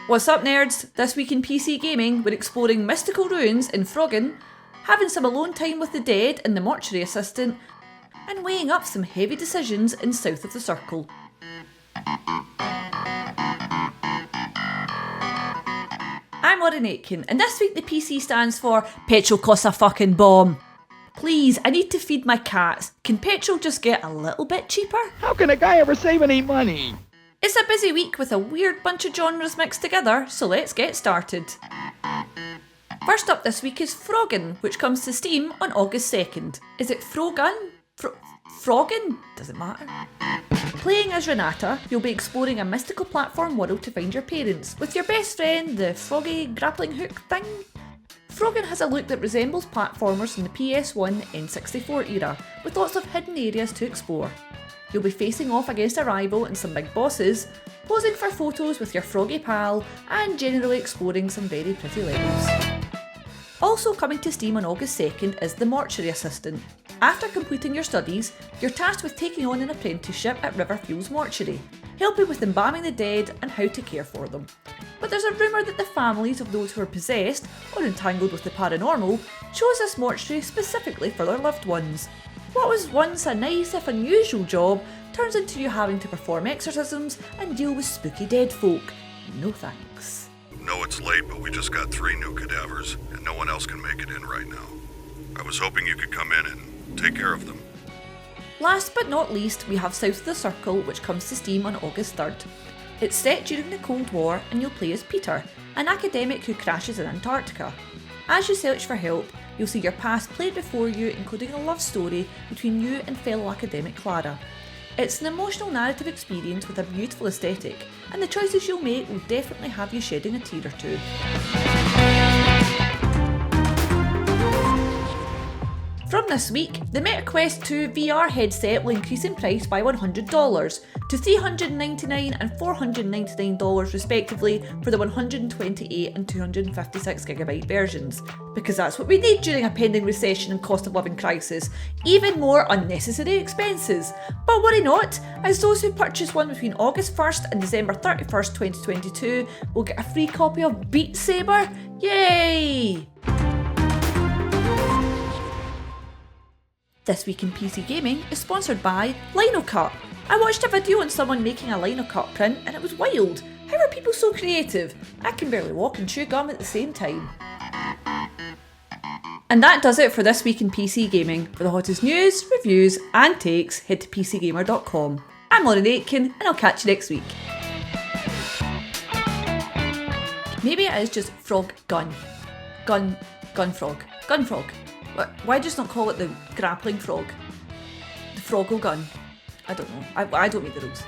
What's up, nerds? This week in PC Gaming, we're exploring mystical ruins in Frogun, having some alone time with the dead in the Mortuary Assistant, and weighing up some heavy decisions in South of the Circle. I'm Lauren Aitken, and this week the PC stands for Petrol Costs a Fucking Bomb. Please, I need to feed my cats. Can petrol just get a little bit cheaper? How can a guy ever save any money? It's a busy week with a weird bunch of genres mixed together, so let's get started. First up this week is Frogun, which comes to Steam on August 2nd. Is it Frogun? Frogun? Doesn't matter. Playing as Renata, you'll be exploring a mystical platform world to find your parents, with your best friend, the froggy grappling hook thing. Frogun has a look that resembles platformers in the PS1 N64 era, with lots of hidden areas to explore. You'll be facing off against a rival and some big bosses, posing for photos with your froggy pal, and generally exploring some very pretty levels. Also coming to Steam on August 2nd is the Mortuary Assistant. After completing your studies, you're tasked with taking on an apprenticeship at Riverfield's Mortuary, helping with embalming the dead and how to care for them. But there's a rumour that the families of those who are possessed or entangled with the paranormal chose this mortuary specifically for their loved ones. What was once a nice if unusual job turns into you having to perform exorcisms and deal with spooky dead folk. No thanks. No, it's late, but we just got 3 new cadavers, and no one else can make it in right now. I was hoping you could come in and take care of them. Last but not least, we have South of the Circle, which comes to Steam on August 3rd. It's set during the Cold War, and you'll play as Peter, an academic who crashes in Antarctica. As you search for help, you'll see your past played before you, including a love story between you and fellow academic Clara. It's an emotional narrative experience with a beautiful aesthetic, and the choices you'll make will definitely have you shedding a tear or two. From this week, the Meta Quest 2 VR headset will increase in price by $100 to $399 and $499 respectively for the 128 and 256GB versions, because that's what we need during a pending recession and cost of living crisis, even more unnecessary expenses. But worry not, as those who purchase one between August 1st and December 31st 2022 will get a free copy of Beat Saber. Yay! This week in PC Gaming is sponsored by Lino Cut. I watched a video on someone making a Lino Cut print and it was wild. How are people so creative? I can barely walk and chew gum at the same time. And that does it for this week in PC Gaming. For the hottest news, reviews and takes, head to PCGamer.com. I'm Lauren Aitken and I'll catch you next week. Maybe it is just frog gun. Gun frog. Gun frog. Why just not call it the grappling frog? The froggle gun? I don't know. I don't make the rules.